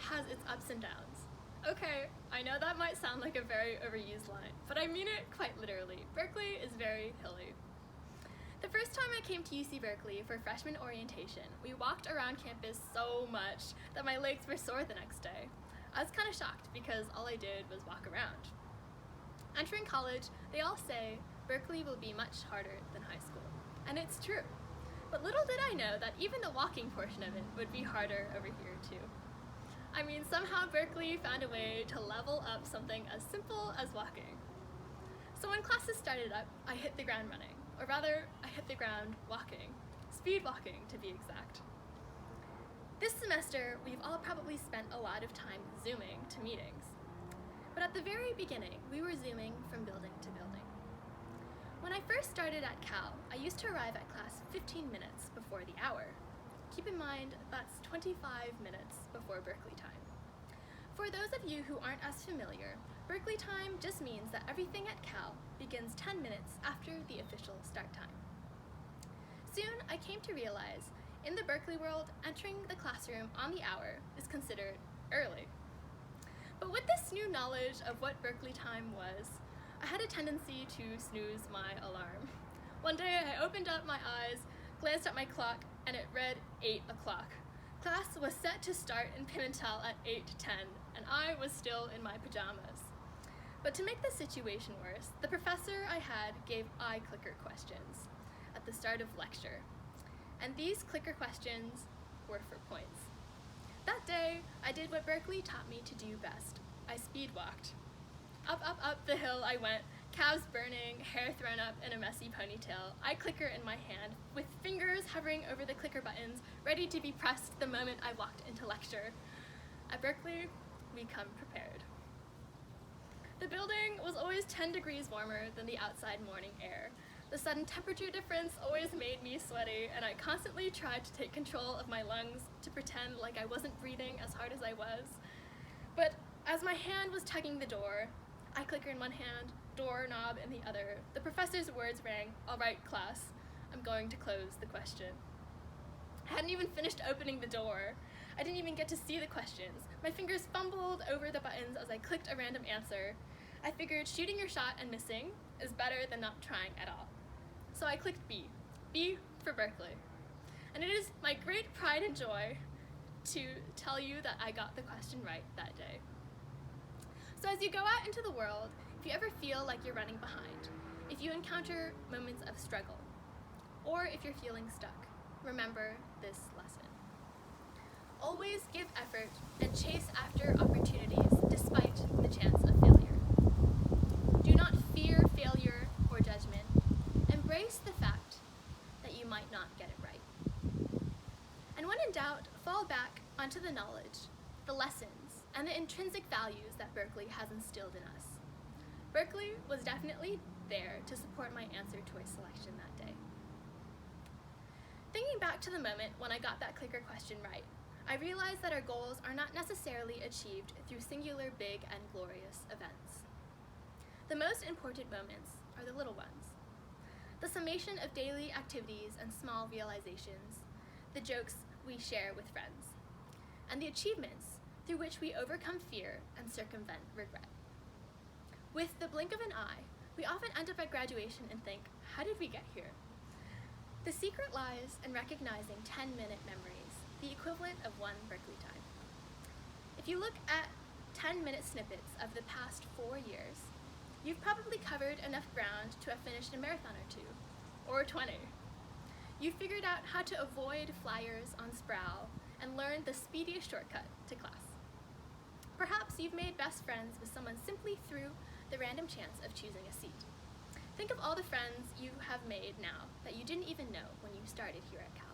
has its ups and downs. Okay, I know that might sound like a very overused line, but I mean it quite literally. Berkeley is very hilly. The first time I came to UC Berkeley for freshman orientation, we walked around campus so much that my legs were sore the next day. I was kind of shocked because all I did was walk around. Entering college, they all say Berkeley will be much harder than high school, and it's true. But little did I know that even the walking portion of it would be harder over here too. I mean, somehow Berkeley found a way to level up something as simple as walking. So when classes started up, I hit the ground running, or rather, I hit the ground walking, speed walking to be exact. This semester, we've all probably spent a lot of time Zooming to meetings. But at the very beginning, we were Zooming from building to building. When I first started at Cal, I used to arrive at class 15 minutes before the hour. Keep in mind, that's 25 minutes before Berkeley time. For those of you who aren't as familiar, Berkeley time just means that everything at Cal begins 10 minutes after the official start time. Soon, I came to realize, in the Berkeley world, entering the classroom on the hour is considered early. But with this new knowledge of what Berkeley time was, I had a tendency to snooze my alarm. One day, I opened up my eyes, glanced at my clock, and it read 8 o'clock. Class was set to start in Pimentel at 8:10, and I was still in my pajamas. But to make the situation worse, the professor I had gave eye clicker questions at the start of lecture. And these clicker questions were for points. That day, I did what Berkeley taught me to do best. I speed walked. Up the hill I went, calves burning, hair thrown up in a messy ponytail, eye clicker in my hand, with fingers hovering over the clicker buttons, ready to be pressed the moment I walked into lecture. At Berkeley, we come prepared. The building was always 10 degrees warmer than the outside morning air. The sudden temperature difference always made me sweaty, and I constantly tried to take control of my lungs to pretend like I wasn't breathing as hard as I was. But as my hand was tugging the door, eye clicker in one hand, doorknob in the other, the professor's words rang, "All right, class, I'm going to close the question." I hadn't even finished opening the door. I didn't even get to see the questions. My fingers fumbled over the buttons as I clicked a random answer. I figured shooting your shot and missing is better than not trying at all. So I clicked B. B for Berkeley. And it is my great pride and joy to tell you that I got the question right that day. So as you go out into the world, if you ever feel like you're running behind, if you encounter moments of struggle, or if you're feeling stuck, remember this lesson. Always give effort and chase after opportunities despite the chance of failure. Do not fear failure or judgment. Embrace the fact that you might not get it right. And when in doubt, fall back onto the knowledge, the lessons, and the intrinsic values that Berkeley has instilled in us. Berkeley was definitely there to support my answer choice selection that day. Thinking back to the moment when I got that clicker question right, I realized that our goals are not necessarily achieved through singular big and glorious events. The most important moments are the little ones. The summation of daily activities and small realizations, the jokes we share with friends, and the achievements through which we overcome fear and circumvent regret. With the blink of an eye, we often end up at graduation and think, how did we get here? The secret lies in recognizing 10-minute memories, the equivalent of one Berkeley time. If you look at 10-minute snippets of the past 4 years, you've probably covered enough ground to have finished a marathon or 2, or 20. You've figured out how to avoid flyers on Sproul and learned the speediest shortcut to class. Perhaps you've made best friends with someone simply through the random chance of choosing a seat. Think of all the friends you have made now that you didn't even know when you started here at Cal.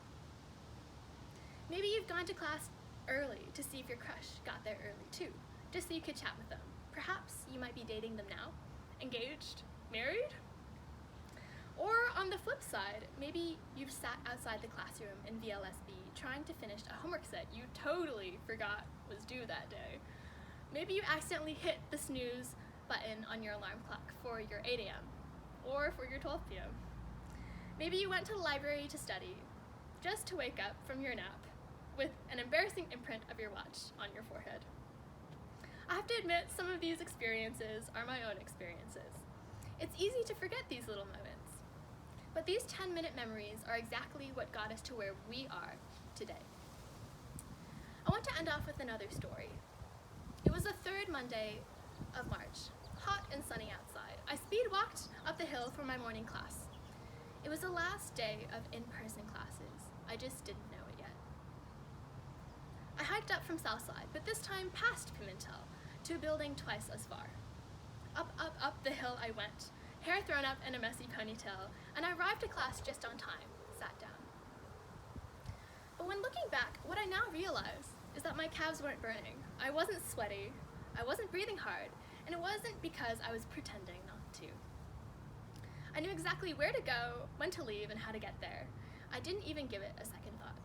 Maybe you've gone to class early to see if your crush got there early too, just so you could chat with them. Perhaps you might be dating them now, engaged, married? Or on the flip side, maybe you've sat outside the classroom in VLSB trying to finish a homework set you totally forgot was due that day. Maybe you accidentally hit the snooze button on your alarm clock for your 8 a.m. or for your 12 p.m. Maybe you went to the library to study, just to wake up from your nap. with an embarrassing imprint of your watch on your forehead. I have to admit, some of these experiences are my own experiences. It's easy to forget these little moments. But these 10-minute memories are exactly what got us to where we are today. I want to end off with another story. It was the third Monday of March, hot and sunny outside. I speed walked up the hill for my morning class. It was the last day of in-person classes. I just didn't know it yet. I hiked up from Southside, but this time past Pimentel, to a building twice as far. Up the hill I went, hair thrown up in a messy ponytail, and I arrived to class just on time, sat down. But when looking back, what I now realize is that my calves weren't burning. I wasn't sweaty, I wasn't breathing hard, and it wasn't because I was pretending not to. I knew exactly where to go, when to leave, and how to get there. I didn't even give it a second thought.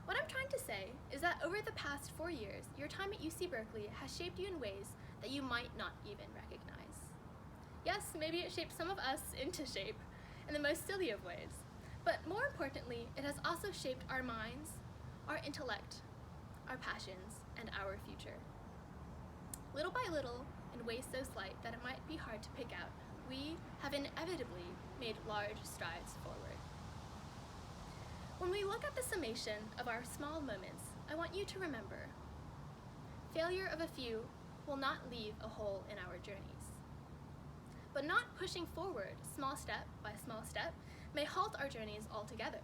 What I'm trying to say is that over the past 4 years, your time at UC Berkeley has shaped you in ways that you might not even recognize. Yes, maybe it shaped some of us into shape in the most silly of ways, but more importantly, it has also shaped our minds, our intellect, our passions, and our future. Little by little, in ways so slight that it might be hard to pick out, we have inevitably made large strides forward. When we look at the summation of our small moments, I want you to remember, failure of a few will not leave a hole in our journeys. But not pushing forward small step by small step may halt our journeys altogether.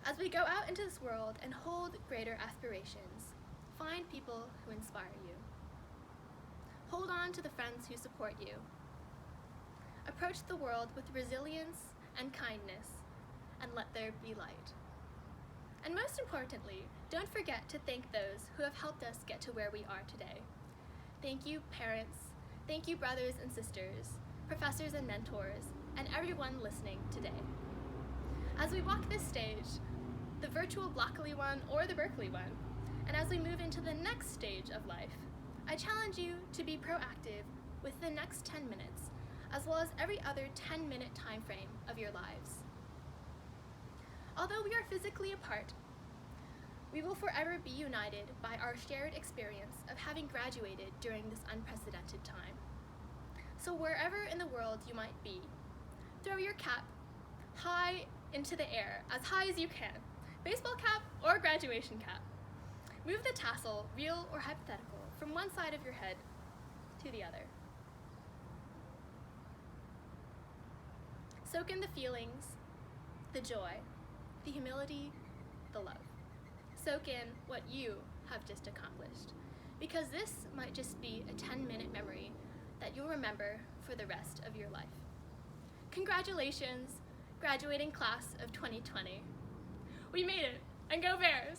As we go out into this world and hold greater aspirations, find people who inspire you. Hold on to the friends who support you. Approach the world with resilience and kindness, and let there be light. And most importantly, don't forget to thank those who have helped us get to where we are today. Thank you, parents. Thank you, brothers and sisters, professors and mentors, and everyone listening today. As we walk this stage, the virtual Blockley one or the Berkeley one, and as we move into the next stage of life, I challenge you to be proactive with the next 10 minutes, as well as every other 10-minute time frame of your lives. Although we are physically apart, we will forever be united by our shared experience of having graduated during this unprecedented time. So wherever in the world you might be, throw your cap high into the air, as high as you can, baseball cap or graduation cap. Move the tassel, real or hypothetical, from one side of your head to the other. Soak in the feelings, the joy, the humility, the love. Soak in what you have just accomplished, because this might just be a 10-minute memory that you'll remember for the rest of your life. Congratulations, graduating class of 2020. We made it, and go Bears!